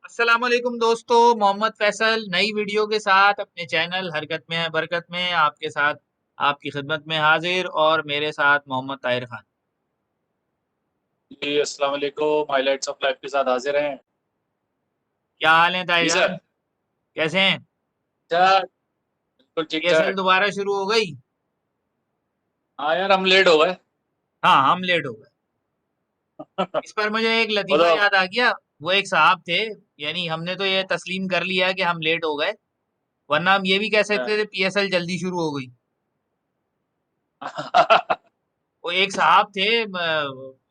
अस्सलाम वालेकुम दोस्तों, मोहम्मद फैसल नई वीडियो के साथ अपने चैनल हरकत में है बरकत में आपके साथ आपकी खिदमत में हाजिर और मेरे साथ मोहम्मद ताहिर खान। जी अस्सलाम वालेकुम। हाइलाइट्स ऑफ लाइफ के साथ हाजिर हैं। क्या हाल है ताहिर जी जान? सर। कैसे हैं? क्या बिल्कुल ठीक पीएसएल ठाक। दोबारा शुरू हो गई? हाँ यार, हम लेट हो गए। हाँ, हम लेट हो गए। इस पर मुझे एक वो लतीफा तो याद आ गया। वो एक साहब थे, यानी हमने तो ये तस्लीम कर लिया कि हम लेट हो गए, वरना हम ये भी कह सकते थे पीएसएल जल्दी शुरू हो गई। वो एक साहब थे,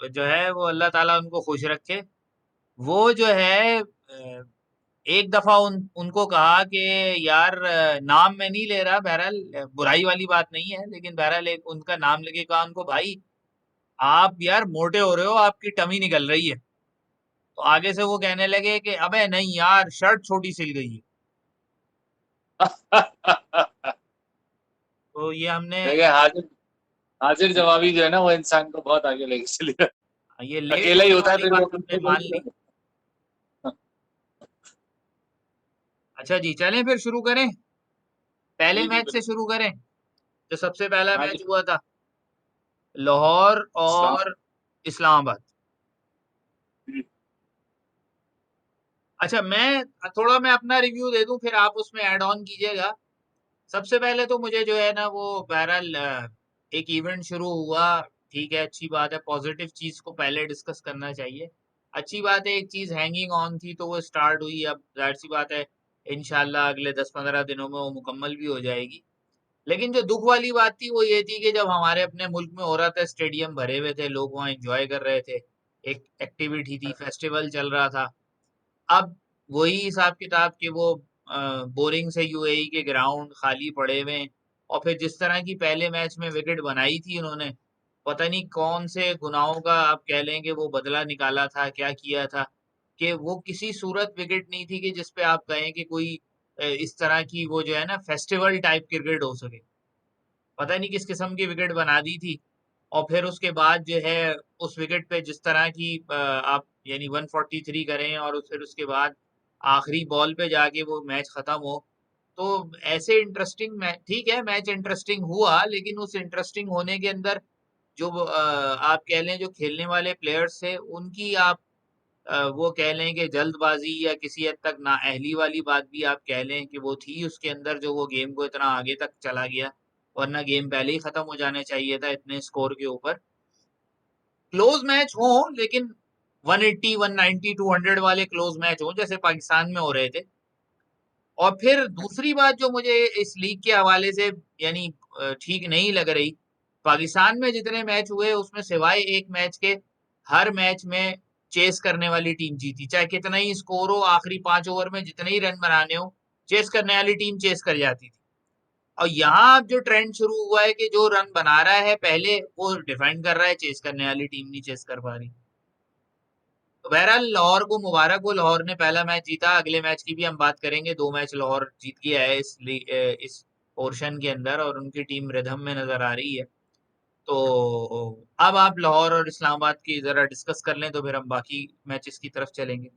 जो है वो अल्लाह ताला उनको खुश रखे। वो जो है एक दफा उनको कहा कि यार, नाम मैं नहीं ले रहा, बहरहाल बुराई वाली बात नहीं है, लेकिन बहरहाल एक उनका नाम लेके कहा उनको, भाई आप यार मोटे हो रहे हो, आपकी टमी निकल रही है। तो आगे से वो कहने लगे कि अबे नहीं यार, शर्ट छोटी सिल गई है। तो ये हमने देखिए, हाजिर हाजिर जवाबी जो है ना, वो इंसान को बहुत आगे लेके चली जाती ये है। लेट अकेला ही होने होता है वाली फिर बात वो हमने बिल्कुल मान नहीं ली। होता। अच्छा जी, चलें फिर शुरू करें। पहले जी जी मैच से बिल्कुल। शुरू करें, जो सबसे पहला हाँ मैच जी। हुआ था, लाहौर इस्लाम। और इस्लामाबाद। जी अच्छा, मैं अपना रिव्यू दे दूं, फिर आप उसमें ऐड ऑन कीजिएगा। सबसे पहले तो मुझे जो है ना वो बहरहाल एक इवेंट शुरू हुआ। ठीक है, अच्छी बात है, पॉजिटिव चीज को पहले डिस्कस करना चाहिए। अच्छी बात है, एक चीज हैंगिंग ऑन थी तो वो स्टार्ट हुई, अब जाहिर सी बात है इंशाल्लाह अगले 10-15 दिनों में वो मुकम्मल भी हो जाएगी। लेकिन जो दुख वाली बात थी वो ये थी कि जब हमारे अपने मुल्क में हो रहा था, स्टेडियम भरे हुए थे, लोग वहाँ एंजॉय कर रहे थे, एक एक्टिविटी थी, फेस्टिवल चल रहा था। अब वही हिसाब किताब कि वो बोरिंग से यूएई के ग्राउंड खाली पड़े हुए हैं। और फिर जिस तरह की पहले मैच में विकेट बनाई थी उन्होंने, पता नहीं कौन से गुनाहों का आप कह लें कि वो बदला निकाला था, क्या किया था, कि वो किसी सूरत विकेट नहीं थी कि जिसपे आप कहें कि कोई इस तरह की वो जो है ना फेस्टिवल टाइप क्रिकेट हो सके। पता नहीं किस किस्म की विकेट बना दी थी। और फिर उसके बाद जो है उस विकेट पे जिस तरह की आप यानी 143 करें और फिर उसके बाद आखिरी बॉल पे जाके वो मैच खत्म हो, तो ऐसे इंटरेस्टिंग मैच, ठीक है मैच इंटरेस्टिंग हुआ, लेकिन उस इंटरेस्टिंग होने के अंदर जो आप कह लें जो खेलने वाले प्लेयर्स थे उनकी आप वो कह लें कि जल्दबाजी या किसी हद तक नाअहली वाली बात भी आप कह लें कि वो थी उसके अंदर, जो वो गेम को इतना आगे तक चला गया, वरना गेम पहले ही खत्म हो जाना चाहिए था इतने स्कोर के ऊपर। क्लोज मैच हो, लेकिन 180 190 200 वाले क्लोज मैच हो जैसे पाकिस्तान में हो रहे थे। और फिर दूसरी बात जो मुझे इस लीग के हवाले से यानी ठीक नहीं लग रही, पाकिस्तान में जितने मैच हुए उसमें सिवाय एक मैच के, हर मैच में चेस करने वाली टीम जीती, चाहे कितना ही स्कोर हो, आखिरी 5 ओवर में जितने ही रन बनाने हो, चेस करने वाली टीम चेस कर जाती थी। और यहाँ अब जो ट्रेंड शुरू हुआ है कि जो रन बना रहा है पहले वो डिफेंड कर रहा है, चेस करने वाली टीम नहीं चेस कर पा रही। तो बहरहाल लाहौर को मुबारक हो, लाहौर ने पहला मैच जीता, अगले मैच की भी हम बात करेंगे, 2 मैच लाहौर जीत गया है इस पोर्शन के अंदर और उनकी टीम रिदम में नजर आ रही है। तो अब आप लाहौर और इस्लामाबाद की जरा डिस्कस कर लें तो फिर हम बाकी मैचेस की तरफ चलेंगे।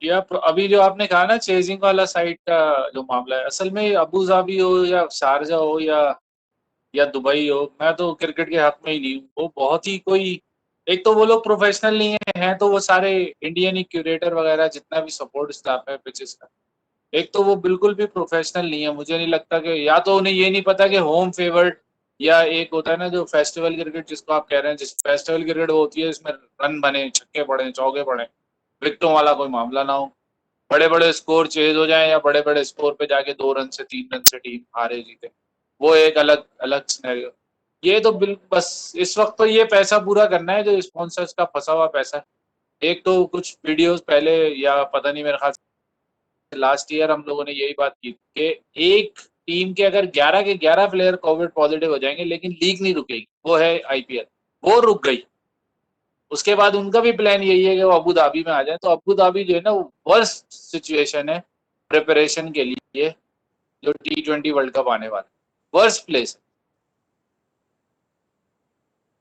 या अभी जो आपने कहा ना, चेजिंग वाला साइड का जो मामला है, असल में अबू धाबी हो या शारजा हो या दुबई हो, मैं तो क्रिकेट के हक में ही नहीं हूँ। वो बहुत ही कोई, एक तो वो लोग प्रोफेशनल नहीं है, तो वो सारे इंडियन ही क्यूरेटर वगैरह जितना भी सपोर्ट स्टाफ है पिचेस का, एक तो वो बिल्कुल भी प्रोफेशनल नहीं है। मुझे नहीं लगता कि, या तो उन्हें ये नहीं पता कि होम फेवर्ड, या एक होता है ना जो फेस्टिवल क्रिकेट जिसको आप कह रहे हैं, जिस फेस्टिवल क्रिकेट वो होती है इसमें रन बने, छक्के पड़े, चौके पड़े, विकेटों वाला कोई मामला ना हो, बड़े बड़े स्कोर चेज हो जाए या बड़े बड़े स्कोर पे जाके 2 रन से 3 रन से टीम हारे जीते, वो एक अलग अलग सिनेरियो। ये तो बिल्कुल बस इस वक्त तो ये पैसा पूरा करना है जो स्पॉन्सर्स का फंसा हुआ पैसा है। एक तो कुछ वीडियोस पहले, या पता नहीं, मेरे ख्याल से लास्ट ईयर हम लोगों ने यही बात की कि एक टीम के अगर 11 के 11 प्लेयर कोविड पॉजिटिव हो जाएंगे लेकिन लीग नहीं रुकेगी, वो है आईपीएल, वो रुक गई। उसके बाद उनका भी प्लान यही है कि वो अबू धाबी में आ जाए, तो अबू धाबी जो है ना, वो वर्स्ट सिचुएशन है प्रिपरेशन के लिए, जो T20 वर्ल्ड कप आने वाला है, वर्स्ट प्लेस है।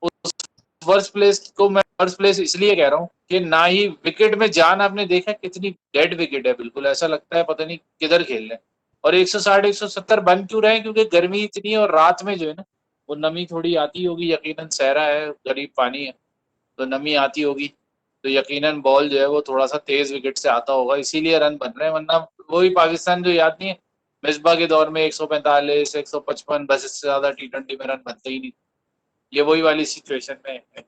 उस मैं वर्स्ट प्लेस इसलिए कह रहा हूँ कि ना ही विकेट में जान, आपने देखा कितनी डेड विकेट है, बिल्कुल ऐसा लगता है पता नहीं किधर खेल रहे हैं। और 160 170 बन क्यों रहे हैं? क्योंकि गर्मी इतनी है और रात में जो है ना वो नमी थोड़ी आती होगी, यकीनन सहरा है, करीब पानी है तो नमी आती होगी, तो यकीनन बॉल जो है वो थोड़ा सा तेज विकेट से आता होगा, इसीलिए रन बन रहे हैं। वरना वही पाकिस्तान जो याद नहीं है मिसबा के दौर में 145 155 बस, इससे ज्यादा टी20 में रन बनते ही नहीं। ये वही वाली सिचुएशन में है।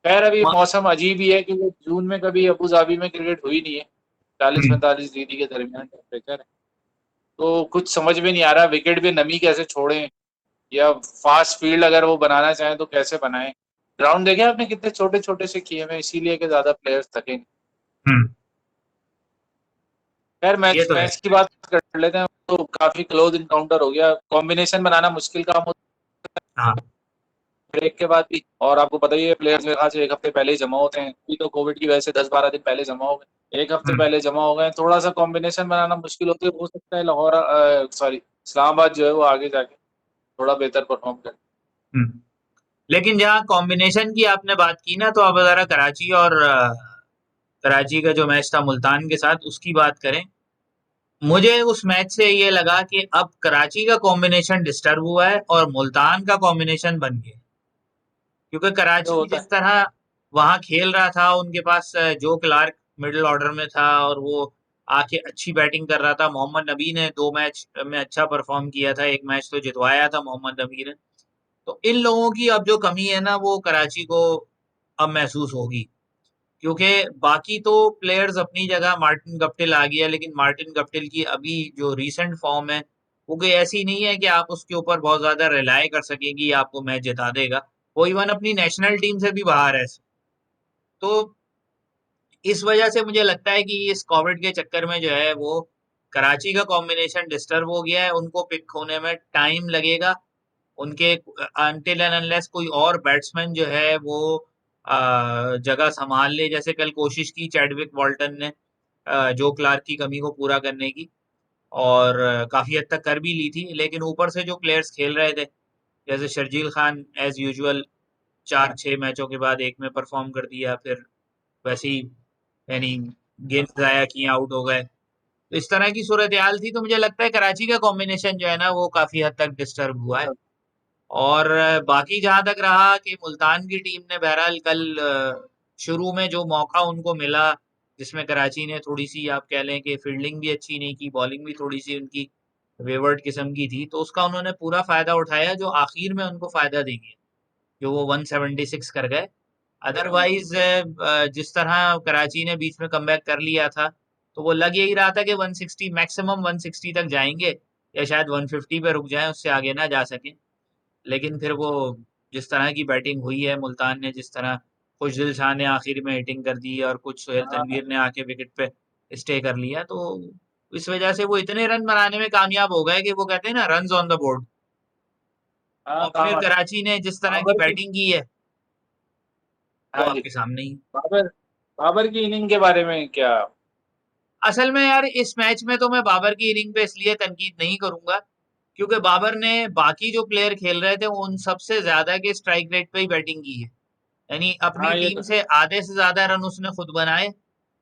खैर अभी म- मौसम अजीब ही है क्योंकि जून में कभी अबू धाबी में क्रिकेट हुई नहीं है, चालीस हम्म, पैंतालीस डिग्री के दरमियान टेम्परेचर है। तो कुछ समझ में नहीं आ रहा विकेट भी नमी कैसे छोड़ें, या फास्ट फील्ड अगर वो बनाना चाहें तो कैसे बनाएं। ग्राउंड देखे आपने कितने छोटे छोटे से किए हुए, इसीलिए कि ज्यादा प्लेयर्स थके नहीं। हम्म, खैर ये मैच तो है। मैच की बात कर लेते हैं, तो काफी क्लोज इनकाउंटर हो गया, कॉम्बिनेशन बनाना मुश्किल काम होता हाँ। है ब्रेक के बाद भी। और आपको पता ही है प्लेयर्स मेरे ख्याल से एक हफ्ते पहले ही जमा होते हैं, अभी तो कोविड की वजह से 10-12 दिन पहले जमा हो गए, एक हफ्ते हम्म, पहले जमा हो गए, थोड़ा सा कॉम्बिनेशन बनाना मुश्किल होती है। हो सकता है लाहौर सॉरी इस्लामाबाद जो है वो आगे जाके थोड़ा बेहतर परफॉर्म करे। हम्म। लेकिन जहाँ कॉम्बिनेशन की आपने बात की ना, तो आप जरा कराची और कराची का जो मैच था मुल्तान के साथ उसकी बात करें। मुझे उस मैच से ये लगा कि अब कराची का कॉम्बिनेशन डिस्टर्ब हुआ है और मुल्तान का कॉम्बिनेशन बन गया। क्योंकि जो कराची होता जिस है तरह वहां खेल रहा था, उनके पास जो क्लार्क मिडिल ऑर्डर में था और वो आके अच्छी बैटिंग कर रहा था। मोहम्मद नबी ने 2 मैच में अच्छा परफॉर्म किया था, एक मैच तो जितवाया था मोहम्मद नबी ने। तो इन लोगों की अब जो कमी है ना, वो कराची को अब महसूस होगी। क्योंकि बाकी तो प्लेयर्स अपनी जगह, मार्टिन गप्टिल आ गया, लेकिन मार्टिन गप्टिल की अभी जो रीसेंट फॉर्म है वो कोई ऐसी नहीं है कि आप उसके ऊपर बहुत ज्यादा रिलाय कर सकेंगी, आपको मैच जिता देगा। वो इवन अपनी नेशनल टीम से भी बाहर है। तो इस वजह से मुझे लगता है कि इस कोविड के चक्कर में जो है वो कराची का कॉम्बिनेशन डिस्टर्ब हो गया है, उनको पिक होने में टाइम लगेगा। उनके अनटिल एंड अनलेस कोई और बैट्समैन जो है वो जगह संभाल ले, जैसे कल कोशिश की चैडविक वॉल्टन ने जो क्लार्क की कमी को पूरा करने की, और काफी हद तक कर भी ली थी। लेकिन ऊपर से जो प्लेयर्स खेल रहे थे, जैसे शर्जील खान एज यूजुअल 4-6 मैचों के बाद एक में परफॉर्म कर दिया, फिर वैसे ही यानी गेंद जाया किए आउट हो गए। तो इस तरह की सूरत हाल थी। तो मुझे लगता है कराची का कॉम्बिनेशन जो है ना वो काफी हद तक डिस्टर्ब हुआ है। और बाकी जहां तक रहा कि मुल्तान की टीम ने बहरहाल कल शुरू में जो मौका उनको मिला, जिसमें कराची ने थोड़ी सी आप कह लें कि फील्डिंग भी अच्छी नहीं की, बॉलिंग भी थोड़ी सी उनकी वेवर्ड किस्म की थी, तो उसका उन्होंने पूरा फायदा उठाया, जो आखिर में उनको फायदा देगी, जो वो 176 कर गए। अदरवाइज जिस तरह कराची ने बीच में कमबैक कर लिया था, तो वो लग यही रहा था कि 160 मैक्सिमम 160 तक जाएंगे, या शायद 150 पे रुक जाएं, उससे आगे ना जा सकें। लेकिन फिर वो जिस तरह की बैटिंग हुई है मुल्तान ने, जिस तरह खुशदिल शाह ने आखिर में हिटिंग कर दी और कुछ सोहेल हाँ तनवीर ने आके विकेट पे स्टे कर लिया, तो इस वजह से वो इतने रन बनाने में कामयाब हो गए कि वो कहते हैं ना, रन्स ऑन द बोर्ड। हाँ और काम फिर आता कराची ने जिस है। तरह की बाबर की, बैटिंग की है वो हाँ जी, आपके सामने ही। बाबर बाबर की इनिंग के बारे में क्या? असल में यार इस मैच में तो मैं बाबर की इनिंग पे इसलिए तनकीद नहीं करूंगा, क्योंकि बाबर ने बाकी जो प्लेयर खेल रहे थे उन सबसे ज्यादा के स्ट्राइक रेट पे ही बैटिंग की है। यानी अपनी हाँ ये टीम तो है। से आधे से ज्यादा रन उसने खुद बनाए।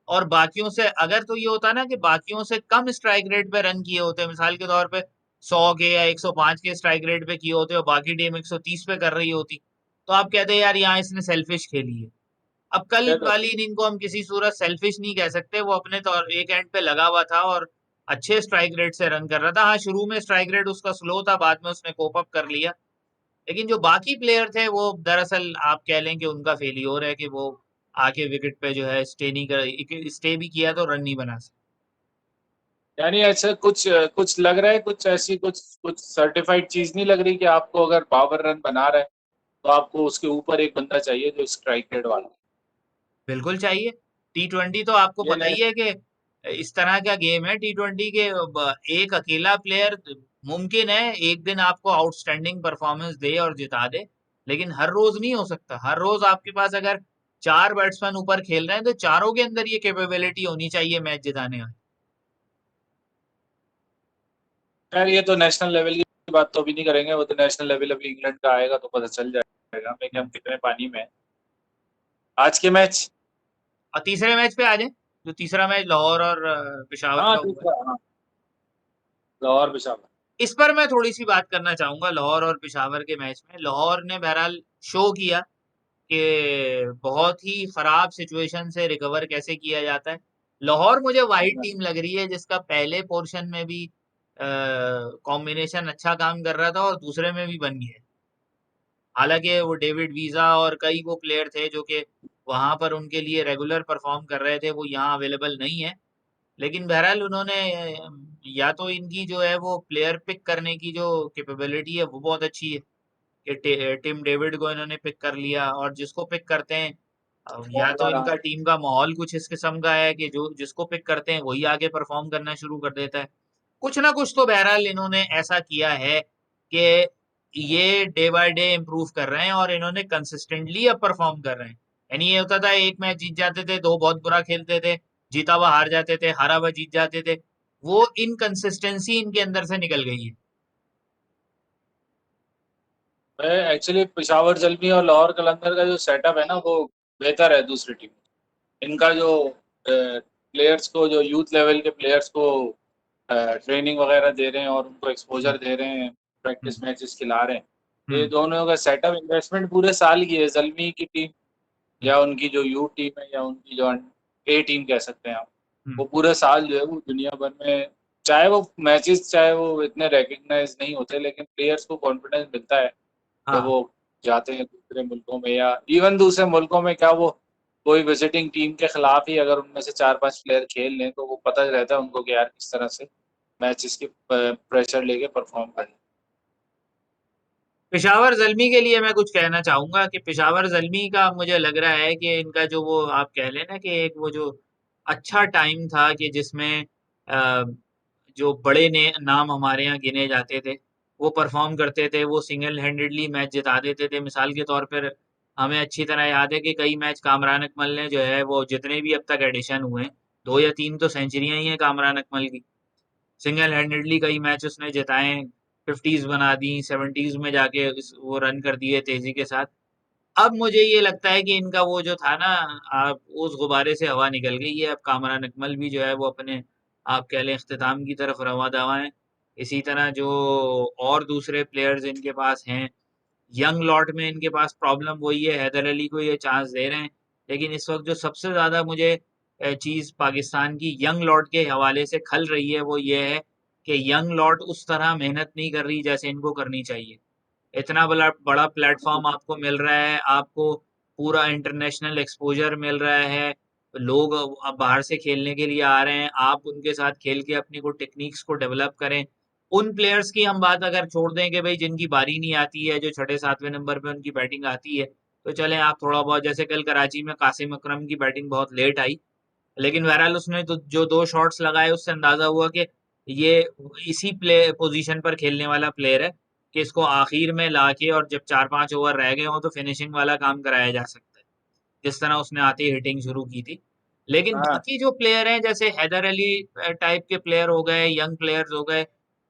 और बाकियों से अगर तो ये होता ना कि बाकियों से कम स्ट्राइक रेट पे रन किए होते, मिसाल के तौर पे 100 के या 105 के स्ट्राइक रेट पे किए होते और बाकी टीम 130 पे कर रही होती, तो आप कहते यार यहाँ इसने सेल्फिश खेली है। अब कल ये तो वाली इनिंग को हम किसी सूरत सेल्फिश नहीं कह सकते, वो अपने तौर एक एंड पे लगा हुआ था और अच्छे स्ट्राइक रेट से रन कर रहा था। हाँ, शुरू में स्ट्राइक रेट उसका स्लो था, बाद में उसने कोप अप कर लिया। लेकिन जो बाकी प्लेयर थे वो दरअसल आप कह लें कि उनका फेलियोर है कि वो आके विकेट पे जो है स्टे नहीं कर, स्टे भी किया तो रन नहीं बना सके। यानी ऐसा कुछ कुछ लग रहा है, कुछ ऐसी कुछ कुछ सर्टिफाइड चीज नहीं लग रही कि आपको अगर पावर रन बना रहा है तो आपको उसके ऊपर एक बंदा चाहिए जो स्ट्राइक रेट वाला। बिल्कुल चाहिए। T20 तो आपको ये पता ही नेक्स्ट, है कि इस तरह का गेम है T20 के। एक अकेला प्लेयर मुमकिन है एक दिन आपको आउटस्टैंडिंग परफॉर्मेंस दे और जिता दे, लेकिन हर रोज नहीं हो सकता। हर रोज आपके पास अगर 4 बैट्समैन ऊपर खेल रहे हैं तो चारों के अंदर ये कैपेबिलिटी होनी चाहिए मैच जिताने में। खैर ये तो नेशनल लेवल की बात तो अभी नहीं करेंगे, वो तो नेशनल लेवल अभी इंग्लैंड का आएगा तो पता चल जाएगा हमें कि हम कितने पानी में हैं। आज के मैच। और तीसरे मैच पे आ जाए, जो तीसरा मैच लाहौर और पेशावर हाँ का हुआ है। तीसरा, हाँ लाहौर पेशावर। इस पर मैं थोड़ी सी बात करना चाहूंगा, लाहौर और पेशावर के मैच में लाहौर ने बहरहाल शो किया कि बहुत ही खराब सिचुएशन से रिकवर कैसे किया जाता है। लाहौर मुझे वाइट टीम लग रही है, जिसका पहले पोर्शन में भी कॉम्बिनेशन अच्छा काम कर रहा था और दूसरे में भी बन गया है। हालांकि वो डेविड वीजा और कई वो प्लेयर थे जो कि वहां पर उनके लिए रेगुलर परफॉर्म कर रहे थे, वो यहाँ अवेलेबल नहीं है। लेकिन बहरहाल उन्होंने या तो इनकी जो है वो प्लेयर पिक करने की जो कैपेबिलिटी है वो बहुत अच्छी है कि टिम डेविड को इन्होंने पिक कर लिया, और जिसको पिक करते हैं या तो बॉलर, हाँ। इनका टीम का माहौल कुछ इस किस्म का है कि जो जिसको पिक करते हैं वही आगे परफॉर्म करना शुरू कर देता है। कुछ ना कुछ तो बहरहाल इन्होंने ऐसा किया है कि ये डे बाय डे इम्प्रूव कर रहे हैं और इन्होंने कंसिस्टेंटली अब परफॉर्म कर रहे हैं। यानी ये होता था एक मैच जीत जाते थे, दो बहुत बुरा खेलते थे, जीता हुआ हार जाते थे, हारा हुआ जीत जाते थे। वो इनकंसिस्टेंसी इनके अंदर से निकल गई है। मैं एक्चुअली पेशावर जलमी और लाहौर कलंदर का जो सेटअप है ना वो बेहतर है दूसरी टीम। इनका जो प्लेयर्स को, जो यूथ लेवल के प्लेयर्स को ट्रेनिंग वगैरह दे रहे हैं और उनको हम्म, एक्सपोजर दे रहे हैं, हम्म, प्रैक्टिस मैचेस खिला रहे हैं। ये हम्म, दोनों का सेटअप इन्वेस्टमेंट पूरे साल की है। जलमी की टीम हम्म, या उनकी जो यूथ टीम है या उनकी जो ए टीम कह सकते हैं आप, हम्म, वो पूरे साल जो है वो दुनिया भर में, चाहे वो मैचेस चाहे वो इतने रिकग्नाइज नहीं होते, लेकिन प्लेयर्स को कॉन्फिडेंस मिलता है जब हाँ। वो जाते हैं दूसरे मुल्कों में, या इवन दूसरे मुल्कों में क्या, वो कोई विजिटिंग टीम के खिलाफ ही अगर उनमें से 4-5 प्लेयर खेल लें तो वो पता रहता है उनको कि यार किस तरह से मैचेस के प्रेशर लेके परफॉर्म करें। पेशावर ज़ल्मी के लिए मैं कुछ कहना चाहूँगा कि पेशावर ज़ल्मी का मुझे लग रहा है कि इनका जो वो आप कह लें ना कि एक वो जो अच्छा टाइम था कि जिसमें जो बड़े ने नाम हमारे यहाँ गिने जाते थे, वो परफॉर्म करते थे, वो सिंगल हैंडेडली मैच जिता देते थे। मिसाल के तौर पर हमें अच्छी तरह याद है कि कई मैच कामरान अकमल ने जो है वो जितने भी अब तक एडिशन हुए हैं, 2 या 3 तो सेंचुरियाँ ही हैं कामरान अकमल की। सिंगल हैंडेडली कई मैच उसने जिताए, 50s बना दी, 70s में जाके वो रन कर दिए तेजी के साथ। अब मुझे ये लगता है कि इनका वो जो था ना, आप उस गुब्बारे से हवा निकल गई है। अब कामरान अकमल भी जो है वो अपने आप कह लें इख्तिताम की तरफ रवां दवां है। इसी तरह जो और दूसरे प्लेयर्स इनके पास हैं, यंग लॉट में इनके पास प्रॉब्लम वही है, हैदर अली को ये चांस दे रहे हैं। लेकिन इस वक्त जो सबसे ज्यादा मुझे चीज पाकिस्तान की यंग लॉट के हवाले से खल रही है वो ये है कि यंग लॉट उस तरह मेहनत नहीं कर रही जैसे इनको करनी चाहिए। इतना बड़ा बड़ा प्लेटफॉर्म आपको मिल रहा है, आपको पूरा इंटरनेशनल एक्सपोजर मिल रहा है, लोग अब बाहर से खेलने के लिए आ रहे हैं, आप उनके साथ खेल के अपनी को टेक्निक्स को डेवलप करें। उन प्लेयर्स की हम बात अगर छोड़ दें कि भाई जिनकी बारी नहीं आती है, जो छठे सातवें नंबर पे उनकी बैटिंग आती है, तो चलें आप थोड़ा बहुत, जैसे कल कराची में कासिम अकरम की बैटिंग बहुत लेट आई, लेकिन बहरहाल उसने तो जो 2 शॉट्स लगाए उससे अंदाजा हुआ कि ये इसी प्ले पोजीशन पर खेलने वाला प्लेयर है कि इसको आखिर में लाके और जब 4-5 ओवर रह गए हो तो फिनिशिंग वाला काम कराया जा सकता है, जिस तरह उसने आते ही हिटिंग शुरू की थी। लेकिन हाँ। बाकी जो प्लेयर हैं जैसे हैदर अली टाइप के प्लेयर हो गए, यंग प्लेयर्स हो गए,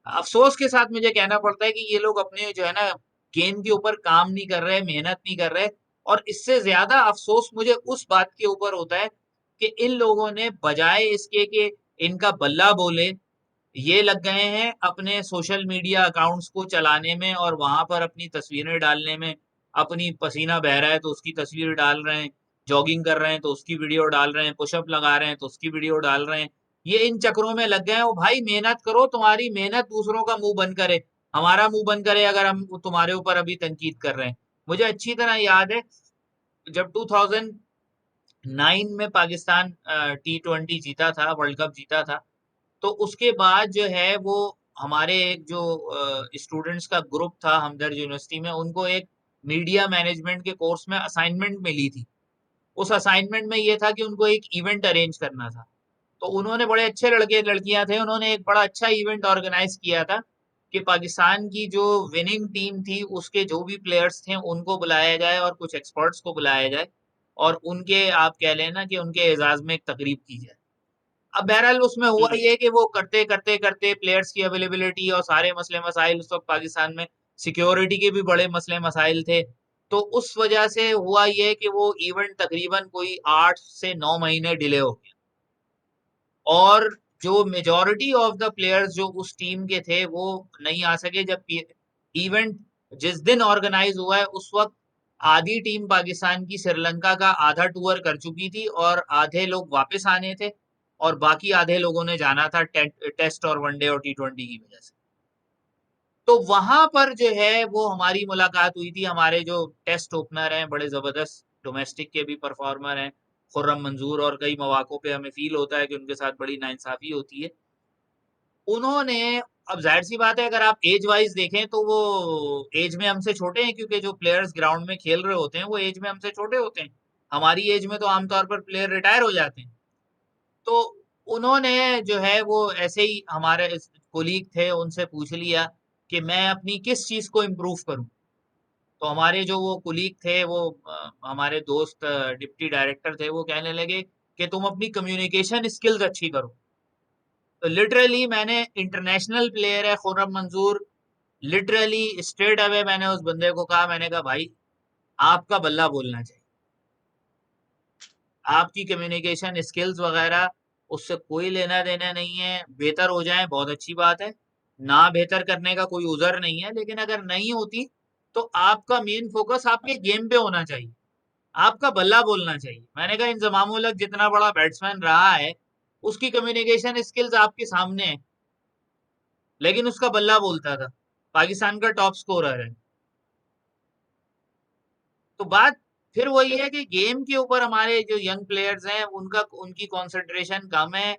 अफसोस के साथ मुझे कहना पड़ता है कि ये लोग अपने जो है ना गेम के ऊपर काम नहीं कर रहे, मेहनत नहीं कर रहे। और इससे ज्यादा अफसोस मुझे उस बात के ऊपर होता है कि इन लोगों ने बजाय इसके कि इनका बल्ला बोले, ये लग गए हैं अपने सोशल मीडिया अकाउंट्स को चलाने में और वहां पर अपनी तस्वीरें डालने में। अपनी पसीना बह रहा है तो उसकी तस्वीर डाल रहे हैं, जॉगिंग कर रहे हैं तो उसकी वीडियो डाल रहे हैं, पुशअप लगा रहे हैं तो उसकी वीडियो डाल रहे हैं। ये इन चक्रों में लग गए हैं। ओ भाई मेहनत करो, तुम्हारी मेहनत दूसरों का मुंह बंद करे, हमारा मुंह बंद करे अगर हम तुम्हारे ऊपर अभी तनकीद कर रहे हैं। मुझे अच्छी तरह याद है जब 2009 में पाकिस्तान T20 जीता था, वर्ल्ड कप जीता था, तो उसके बाद जो है वो हमारे एक जो स्टूडेंट्स का ग्रुप था हमदर्द यूनिवर्सिटी में, उनको एक मीडिया मैनेजमेंट के कोर्स में असाइनमेंट मिली थी। उस असाइनमेंट में ये था कि उनको एक इवेंट अरेंज करना था। तो उन्होंने, बड़े अच्छे लड़के लड़कियां थे, उन्होंने एक बड़ा अच्छा इवेंट ऑर्गेनाइज किया था कि पाकिस्तान की जो विनिंग टीम थी उसके जो भी प्लेयर्स थे उनको बुलाया जाए और कुछ एक्सपर्ट्स को बुलाया जाए, और उनके आप कह लेना कि उनके एजाज में एक तकरीब की जाए। अब बहरहाल उसमें हुआ हम्म। ये कि वो करते करते करते प्लेयर्स की अवेलेबिलिटी और सारे मसले मसाइल, उस वक्त पाकिस्तान में सिक्योरिटी के भी बड़े मसले मसाइल थे। तो उस वजह से हुआ ये कि वो इवेंट तकरीबन कोई 8 से 9 महीने डिले हो गया, और जो मेजॉरिटी ऑफ द प्लेयर्स जो उस टीम के थे वो नहीं आ सके। जब इवेंट जिस दिन ऑर्गेनाइज हुआ है उस वक्त आधी टीम पाकिस्तान की श्रीलंका का आधा टूर कर चुकी थी, और आधे लोग वापस आने थे, और बाकी आधे लोगों ने जाना था टेस्ट और वनडे और T20 की वजह से। तो वहां पर जो है वो हमारी मुलाकात हुई थी। हमारे जो टेस्ट ओपनर हैं, बड़े जबरदस्त डोमेस्टिक के भी परफॉर्मर हैं, खुर्रम मंजूर, और कई मौकों पे हमें फील होता है कि उनके साथ बड़ी नाइंसाफी होती है। उन्होंने, अब जाहिर सी बात है अगर आप एज वाइज देखें तो वो एज में हमसे छोटे हैं, क्योंकि जो प्लेयर्स ग्राउंड में खेल रहे होते हैं वो एज में हमसे छोटे होते हैं। हमारी एज में तो आमतौर पर प्लेयर रिटायर हो जाते हैं। तो उन्होंने जो है वो ऐसे ही हमारे कोलीग थे, उनसे पूछ लिया कि मैं अपनी किस चीज को इम्प्रूव करूं। तो हमारे जो वो कुलीग थे, वो हमारे दोस्त डिप्टी डायरेक्टर थे, वो कहने लगे कि तुम अपनी कम्युनिकेशन स्किल्स अच्छी करो। तो लिटरली मैंने, इंटरनेशनल प्लेयर है खुर्रम मंजूर, लिटरली स्ट्रेट अवे मैंने उस बंदे को कहा, मैंने कहा भाई आपका बल्ला बोलना चाहिए, आपकी कम्युनिकेशन स्किल्स वगैरह उससे कोई लेना देना नहीं है। बेहतर हो जाए बहुत अच्छी बात है, ना बेहतर करने का कोई उज़र नहीं है, लेकिन अगर नहीं होती तो आपका मेन फोकस आपके गेम पे होना चाहिए, आपका बल्ला बोलना चाहिए। मैंने कहा इंजमाम उल हक जितना बड़ा बैट्समैन रहा है, उसकी कम्युनिकेशन स्किल्स आपके सामने है, लेकिन उसका बल्ला बोलता था। पाकिस्तान का टॉप स्कोरर है। तो बात फिर वही है कि गेम के ऊपर हमारे जो यंग प्लेयर्स हैं उनका, उनकी कंसंट्रेशन कम है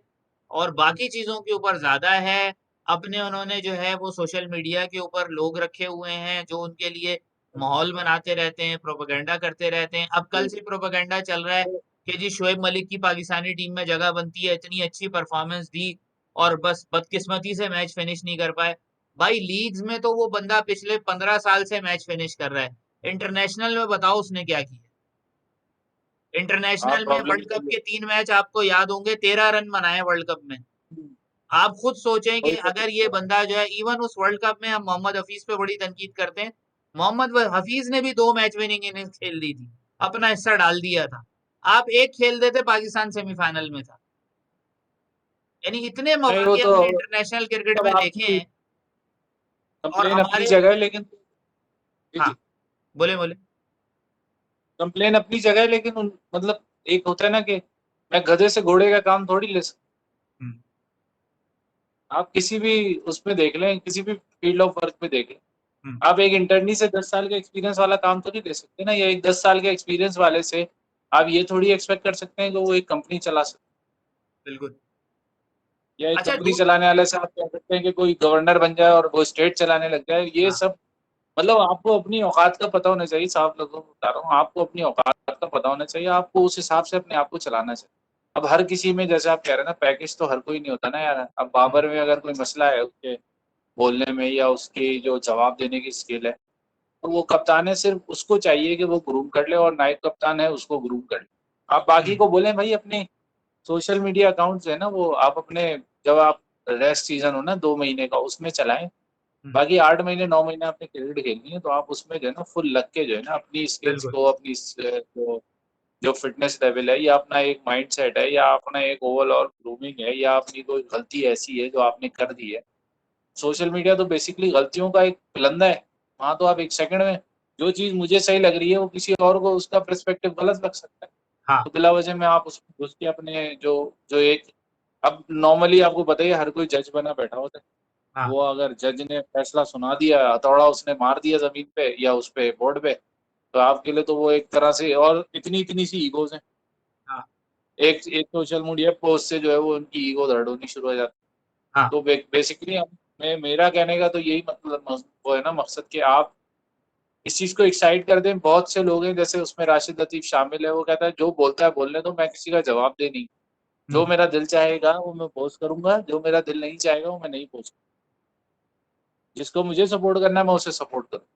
और बाकी चीजों के ऊपर ज्यादा है। अपने उन्होंने जो है वो सोशल मीडिया के ऊपर लोग रखे हुए हैं जो उनके लिए माहौल बनाते रहते हैं, प्रोपेगेंडा करते रहते हैं। अब कल से प्रोपेगेंडा चल रहा है कि जी शोएब मलिक की पाकिस्तानी टीम में जगह बनती है, इतनी अच्छी परफॉर्मेंस दी और बस बदकिस्मती से मैच फिनिश नहीं कर पाए। भाई लीग्स में तो वो बंदा पिछले 15 साल से मैच फिनिश कर रहा है, इंटरनेशनल में बताओ उसने क्या किया। हाँ इंटरनेशनल में प्रॉब्लम वर्ल्ड कप वही के 3 मैच आपको याद होंगे, 13 रन बनाए वर्ल्ड कप में। है। आप खुद सोचें कि वही तो अगर ये बंदा जो है, इवन उस वर्ल्ड कप में हम मोहम्मद हफीज पे बड़ी तनकीद करते हैं, मोहम्मद हफीज ने भी 2 मैच विनिंग इनिंग्स खेल दी थी, अपना हिस्सा डाल दिया था। आप एक खेल देते, पाकिस्तान सेमीफाइनल में था। यानी इतने नहीं वो मौके तो हमने इंटरनेशनल क्रिकेट मतलब में देखे आपकी हैं। और कंप्लेन अपनी हमारे, जगह है, लेकिन जी हाँ जी, बोले बोले। कंप्लेन अपनी जगह है, लेकिन मतलब एक होता है ना कि मैं गधे से घोड़े का काम थोड़ी ले सकता। हम्म, आप किसी भी उसमें देख लें, किसी भी फील्ड ऑफ वर्क में देख लें, हम्म, आप एक इंटर्नी से 10 साल का एक्सपीरियंस वाला काम तो नहीं ले सकते ना, या एक 10 साल के एक्सपीरियंस वाले से आप ये थोड़ी एक्सपेक्ट कर सकते हैं कि वो एक कंपनी चला सकते, बिल्कुल। या एक अच्छा कंपनी चलाने वाले से आप कह सकते हैं कि कोई गवर्नर बन जाए और वो स्टेट चलाने लग जाए। ये हाँ, सब मतलब आपको अपनी औकात का पता होना चाहिए। साफ लोगों को बता रहा हूँ, आपको अपनी औकात का पता होना चाहिए, आपको उस हिसाब से अपने आप को चलाना चाहिए। अब हर किसी में, जैसे आप कह रहे हैं ना, पैकेज तो हर कोई नहीं होता ना यार। अब हम्म, बाबर में अगर कोई मसला है उसके बोलने में या उसकी जो जवाब देने की स्किल है, तो वो कप्तान है, सिर्फ उसको चाहिए कि वो ग्रूम कर ले, और नाइट कप्तान है उसको ग्रूम कर ले। आप बाकी हम्म, को बोले भाई, अपने सोशल मीडिया अकाउंट्स है ना वो आप अपने, जब आप रेस्ट सीजन हो ना 2 महीने का, उसमें चलाएं। हम्म, बाकी 8 महीने 9 महीने आपने क्रिकेट खेलनी है, तो आप उसमें जो है ना फुल लग के जो है ना अपनी स्किल्स बिल्कुल। को, अपनी जो फिटनेस लेवल है, या अपना एक माइंड सेट है, या अपना एक ओवरऑल ग्रूमिंग है, या अपनी कोई गलती ऐसी है जो आपने कर दी है। सोशल मीडिया तो बेसिकली गलतियों का एक फलंदा है। वहां तो आप एक सेकंड में जो चीज मुझे सही लग रही है वो किसी और को उसका पर्सपेक्टिव गलत लग सकता है। हाँ, तो बिला वजह में आप उसमें घुस के अपने जो जो एक, अब नॉर्मली आपको बताइए हर कोई जज बना बैठा होता है। हाँ, वो अगर जज ने फैसला सुना दिया, हथौड़ा उसने मार दिया जमीन पे या उस पे बोर्ड पे, तो आपके लिए तो वो एक तरह से, और इतनी इतनी सी ईगोज हैं। हाँ, एक एक सोशल मीडिया पोस्ट से जो है वो उनकी ईगो दर्द होनी शुरू हो जाती हाँ, है। तो बेसिकली हम, मैं मेरा कहने का तो यही मतलब वो है ना मकसद, कि आप इस चीज को एक्साइट कर दें। बहुत से लोग हैं, जैसे उसमें राशिद लतीफ शामिल है, वो कहता है जो बोलता है बोलने दो, मैं किसी का जवाब दे नहीं। जो हम्म, मेरा दिल चाहेगा वो मैं पोस्ट करूंगा, जो मेरा दिल नहीं चाहेगा वो मैं नहीं पोस्ट। जिसको मुझे सपोर्ट करना है मैं उसे सपोर्ट करूँ। तो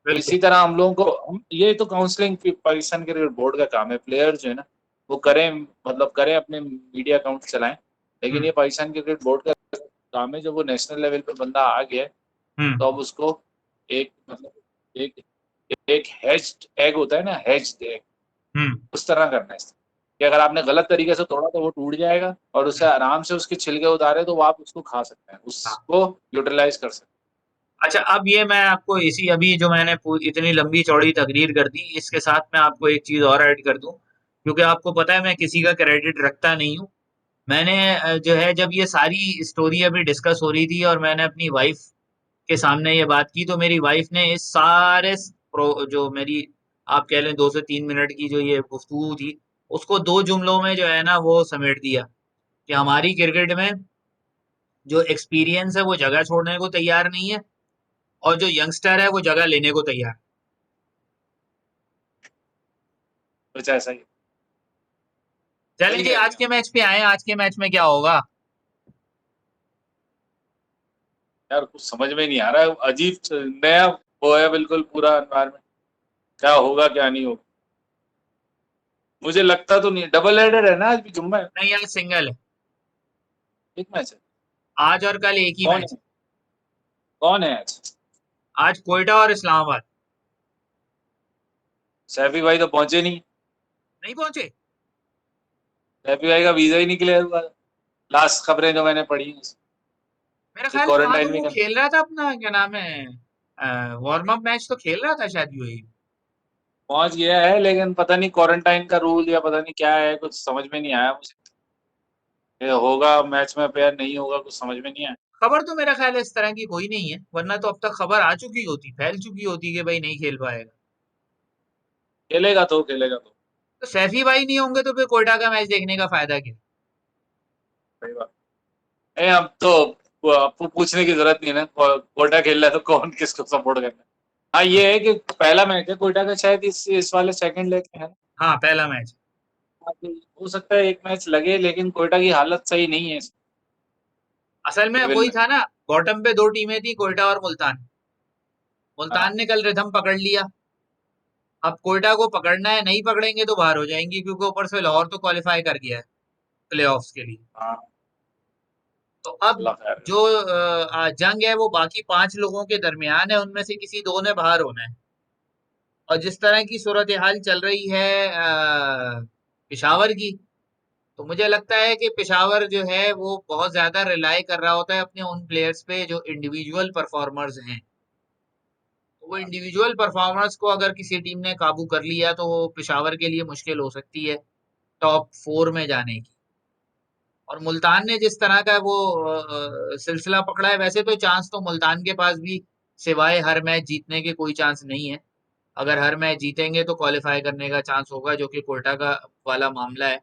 बिल्कुल। इसी तरह हम लोगों को ये तो काउंसलिंग पाकिस्तान क्रिकेट बोर्ड का काम है, प्लेयर जो है ना वो करें, मतलब करें, अपने मीडिया अकाउंट चलाएं। लेकिन हम्म, ये पाकिस्तान क्रिकेट बोर्ड का काम है, जब वो नेशनल लेवल पे बंदा आ गया है, हम्म, तो अब उसको एक मतलब एक एक हेज्ड एग होता है ना, हेज्ड एग, हम्म। उस तरह करना है कि अगर आपने गलत तरीके से तोड़ा तो वो टूट जाएगा, और उससे आराम से उसके छिलके उतारे तो वो आप उसको खा सकते हैं, हाँ। उसको यूटिलाइज कर सकते अच्छा, अब ये मैं आपको इसी अभी जो मैंने इतनी लंबी चौड़ी तकरीर कर दी, इसके साथ मैं आपको एक चीज और ऐड कर दूं, क्योंकि आपको पता है मैं किसी का क्रेडिट रखता नहीं हूँ। मैंने जो है, जब ये सारी स्टोरी अभी डिस्कस हो रही थी और मैंने अपनी वाइफ के सामने ये बात की, तो मेरी वाइफ ने इस सारे जो मेरी, आप कह लें 2 से 3 मिनट की जो ये गुफ्तगू थी, उसको 2 जुमलों में जो है ना वो समेट दिया, कि हमारी क्रिकेट में जो एक्सपीरियंस है वो जगह छोड़ने को तैयार नहीं है, और जो यंगस्टर है वो जगह लेने को तैयार। हैं, कुछ ऐसा ही। चलें सही जी, कह रही आज हैं के आप। मैच पे आए। आज के मैच में क्या होगा? यार कुछ समझ में नहीं आ रहा है, अजीब नया वो है बिल्कुल पूरा एनवायरनमेंट, क्या होगा क्या नहीं होगा, मुझे लगता तो नहीं। डबल हेडर है ना, आज भी जुम्मा है, नहीं, आज सिंगल है। एक मैच है। आज और कल एक ही कौन मैच है, है। कौन है आज? आज कोयटा और इस्लामाबाद। सैफी भाई तो पहुंचे नहीं। नहीं पहुंचे। सैफी भाई का वीजा ही नहीं क्लियर हुआ, लास्ट खबरें जो मैंने पढ़ी मेरा ख्याल है वहां तो क्वारंटाइन भी वो करना। खेल रहा था अपना, क्या नाम है, वार्म अप मैच तो खेल रहा था शायद यूएई। पहुंच गया है, लेकिन पता नहीं क्वारंटाइन का रूल या पता नहीं क्या है, कुछ समझ में नहीं आया मुझे। ये होगा मैच में अपेयर, नहीं होगा, कुछ समझ में नहीं आया। खबर तो मेरा ख्याल है इस तरह की कोई नहीं है, वरना तो अब तक खबर आ चुकी होती, फैल चुकी होती कि भाई नहीं खेल पाएगा। खेलेगा तो खेलेगा तो। तो सैफी भाई नहीं होंगे तो फिर कोयटा का मैच देखने का फायदा क्या? सही बात। अब तो आपको पूछने की जरूरत नहीं है ना, कोटा खेल रहा है तो कौन किसको सपोर्ट करना है। हाँ हाँ। ये है कि पहला मैच है कोटा का, शायद इस वाले सेकंड लेग में है ना। हाँ, पहला मैच। आगे हो सकता है एक मैच लगे, लेकिन कोटा की हालत सही नहीं है इस असल में लेवल वही में। था ना, बॉटम पे 2 टीमें थी, कोयटा और मुल्तान। मुल्तान हाँ ने कल रिथम पकड़ लिया। अब कोयटा को पकड़ना है, नहीं पकड़ेंगे तो बाहर हो जाएंगे, क्योंकि ऊपर से लाहौर तो क्वालिफाई कर गया है प्लेऑफ्स के लिए। हाँ। तो अब अल्लाह खैर करे। जो जंग है वो बाकी 5 लोगों के दरमियान है, उनमें से किसी दो ने बाहर होना है। और जिस तरह की सूरत हाल चल रही है पिशावर की, तो मुझे लगता है कि पिशावर जो है वो बहुत ज्यादा रिलाई कर रहा होता है अपने उन प्लेयर्स पे जो इंडिविजुअल परफॉर्मर्स हैं। तो वो इंडिविजुअल परफॉर्मर्स को अगर किसी टीम ने काबू कर लिया तो वो पिशावर के लिए मुश्किल हो सकती है टॉप 4 में जाने की। और मुल्तान ने जिस तरह का वो सिलसिला पकड़ा है, वैसे तो चांस तो मुल्तान के पास भी सिवाय हर मैच जीतने के कोई चांस नहीं है। अगर हर मैच जीतेंगे तो क्वालिफाई करने का चांस होगा, जो कि कोटा का वाला मामला है,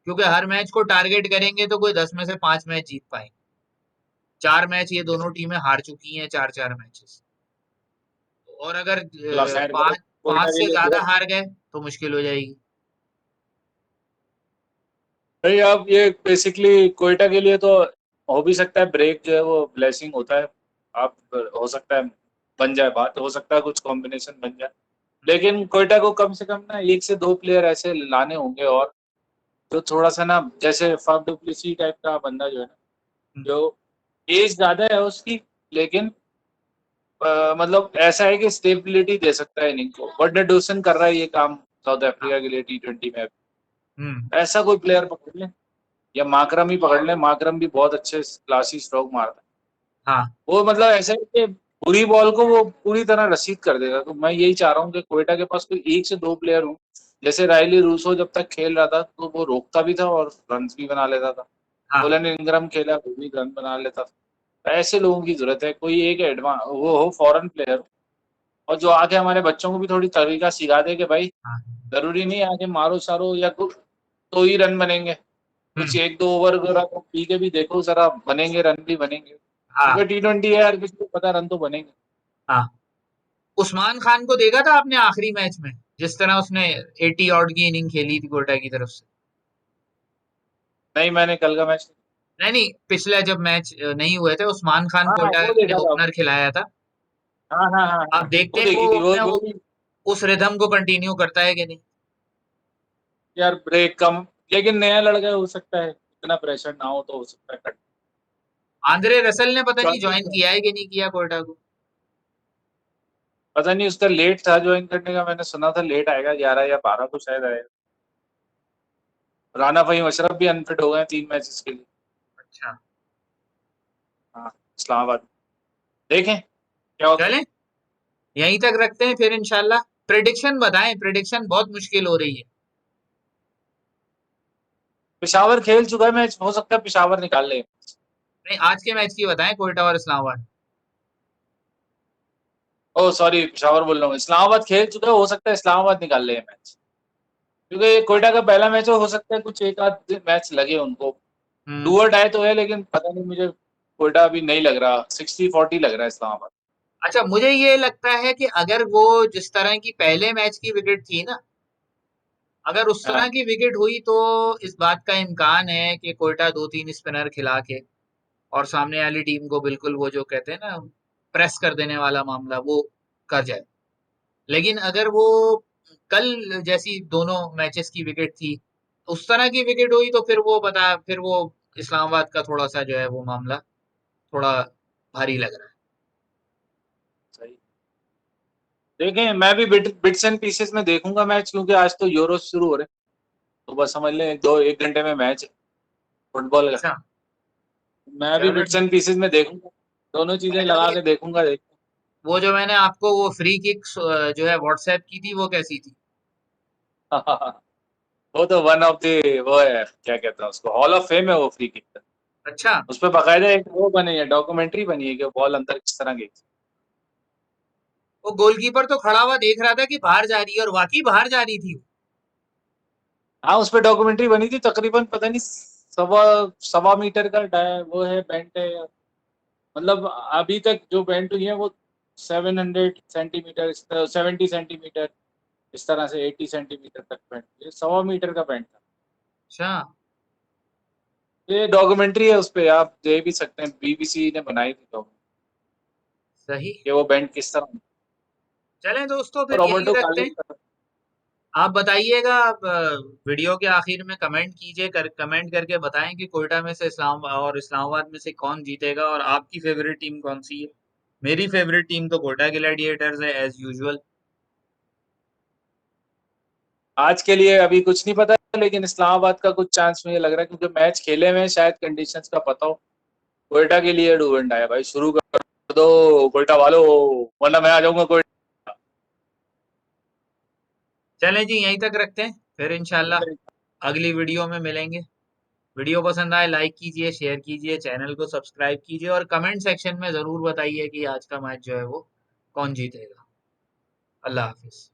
क्योंकि हर मैच को टारगेट करेंगे तो कोई 10 में से 5 मैच जीत पाएंगे। 4 मैच ये दोनों टीमें हार चुकी हैं, 4-4 मैचेस। और अगर अल्लाह खैर करे पांच कोटा पांच के से लिए ज्यादा दुआ। हार गए तो मुश्किल हो जाएगी। नहीं अब ये बेसिकली कोयटा के लिए तो हो भी सकता है, ब्रेक जो है वो ब्लेसिंग होता है। आप हो सकता है बन जाए, बात हो सकता है कुछ कॉम्बिनेशन बन जाए, लेकिन कोयटा को कम से कम ना 1 से 2 प्लेयर ऐसे लाने होंगे, और जो थोड़ा सा ना जैसे फाफ डुप्लेसी टाइप का बंदा जो है ना, हम्म। जो एज ज्यादा है उसकी, लेकिन मतलब ऐसा है कि स्टेबिलिटी दे सकता है इनिंग को। बर्डर कर रहा है ये काम साउथ हाँ। अफ्रीका के लिए T20 में। हम्म। ऐसा कोई प्लेयर पकड़ ले, या माकरम ही पकड़ ले, माकरम भी बहुत अच्छे क्लासी स्ट्रोक मारता है। हाँ। वो मतलब ऐसा है कि बुरी बॉल को वो पूरी तरह रसीद कर देगा। तो मैं यही चाह रहा हूँ कि कोयटा के पास कोई 1 से 2 प्लेयर हो, जैसे रायली रूसो जब तक खेल रहा था तो वो रोकता भी था और रन भी बना लेता था। हाँ। ओलन इंग्रम खेला, वो भी रन बना लेता था। ऐसे लोगों की जरूरत है, कोई एक एडवांस वो हो, फॉरेन प्लेयर, और जो आके हमारे बच्चों को भी थोड़ी तरीका सिखा दे कि भाई हाँ। जरूरी नहीं है आके मारो सारो या कुछ तो ही रन बनेंगे। कुछ हम्म। 1-2 ओवर जरा तो पी के भी देखो, जरा बनेंगे, रन भी बनेंगे, हाँ। क्योंकि T20 है, हर किसी को पता रन तो बनेंगे। हाँ। उस्मान खान को देखा था आपने आखिरी मैच में, जिस तरह उसने 80 ऑड की इनिंग खेली थी कोटा की तरफ से? नहीं मैंने कल का मैच। नहीं नहीं, पिछला जब मैच नहीं हुए थे, उस्मान खान हाँ कोयटा वो ने देखा था। ओपनर खिलाया था। हाँ हाँ हाँ आप हाँ देखते वो हैं वो देखी थी, अपने वो भी। उस रिदम को कंटिन्यू करता है कि नहीं? यार ब्रेक कम, लेकिन नया लड़का हो सकता है, इतना प्रेशर ना हो तो हो सकता है कट। आंद्रे रसल ने पता नहीं चांसेस ज्वाइन तो किया है कि नहीं किया कोयटा को। पता नहीं उसका लेट था ज्वाइन करने का, मैंने सुना था लेट आएगा 11 या 12 को शायद आएगा। राना फहीम अशरफ भी अनफिट हो गए 3 मैचेस के लिए। अच्छा, हाँ, इस्लामाबाद। देखें क्या होता है। चलें यहीं तक रखते हैं फिर इंशाल्लाह। प्रिडिक्शन बताएं, प्रिडिक्शन बहुत मुश्किल हो रही है। पेशावर खेल चुका है मैच, हो सकता है पेशावर निकाल ले। नहीं, आज के मैच की बताएं, कोयटा और इस्लामाबाद। ओ सॉरी, पेशावर बोल रहा हूँ, इस्लामाबाद खेल चुका है, हो सकता है इस्लामाबाद निकाल ले मैच, क्योंकि ये कोयटा का पहला मैच हो सकता है कुछ एक आध मैच लगे उनको। हम्म। डू और डाई तो है, लेकिन पता नहीं मुझे कोयटा अभी नहीं लग रहा, 60-40 लग रहा है इस्लामाबाद। अच्छा, मुझे ये लगता है कि अगर वो जिस तरह की पहले मैच की विकेट थी ना, अगर उस तरह हाँ की विकेट हुई तो इस बात का इम्कान है कि कोयटा 2-3 स्पिनर खिला के और सामने वाली टीम को बिल्कुल वो जो कहते हैं ना, प्रेस कर देने वाला मामला वो कर जाए। लेकिन अगर वो कल जैसी दोनों मैचेस की विकेट थी, उस तरह की विकेट हुई तो फिर वो इस्लामाबाद का थोड़ा सा जो है वो मामला थोड़ा भारी लग रहा है। सही। देखें, मैं भी बिट्स एंड पीसेस में देखूंगा मैच, क्योंकि आज तो यूरो शुरू हो रहे हैं, तो बस समझ लें 1 घंटे में मैच है फुटबॉल का। अच्छा, मैं भी चलो बिट्स ठीक एंड है। पीसेस में देखूंगा, दोनों चीजें बाय द लगा वे, के देखूंगा। वो जो मैंने आपको वो फ्री किक जो है व्हाट्सएप की थी, वो कैसी थी? वो तो वन ऑफ द, वो है क्या कहते हैं उसको, हॉल ऑफ फेम है वो फ्री किक। अच्छा, उस पर बाकायदा एक वो बनी है, डॉक्यूमेंट्री बनी है कि बॉल अंदर किस तरह गई। वो गोलकीपर तो खड़ा हुआ देख रहा था कि बाहर जा रही है, और वाकई बाहर जा रही थी। हाँ, उस पर डॉक्यूमेंट्री बनी थी, तकरीबन पता नहीं सवा सवा मीटर का वो है, बेंट है, मतलब अभी तक जो बेंट हुई है वो 700 सेंटीमीटर, 70 सेंटीमीटर, इस तरह से 80 सेंटीमीटर तक बेंट, ये 1.25 मीटर का बेंट था। अच्छा, ये डॉक्यूमेंट्री है, उस पे आप दे भी सकते हैं, बीबीसी ने बनाई थी डॉक्यूमेंट्री सही। कि वो बेंट किस तरह। चलें दोस्तों, फिर यही रॉबर्टो रखते हैं। कार्लोस का। आप बताइएगा, आप वीडियो के आखिर में कमेंट कीजिए, कमेंट करके बताएं कि कोयटा में से इस्लामाबाद में से कौन जीतेगा, और आपकी फेवरेट टीम कौन सी है। मेरी फेवरेट टीम तो कोयटा ग्लैडिएटर्स है एज यूजुअल। आज के लिए अभी कुछ नहीं पता, लेकिन इस्लामाबाद का कुछ चांस मुझे लग रहा है, क्योंकि मैच खेले में शायद कंडीशंस का पता हो। कोयटा के लिए डू एंड डाई भाई, शुरू कर दो कोयटा वालों, वरना मैं आ जाऊंगा कोयटा। चलें जी, यहीं तक रखते हैं, फिर इंशाल्लाह अगली वीडियो में मिलेंगे। वीडियो पसंद आए लाइक कीजिए, शेयर कीजिए, चैनल को सब्सक्राइब कीजिए, और कमेंट सेक्शन में जरूर बताइए कि आज का मैच जो है वो कौन जीतेगा। अल्लाह हाफिज।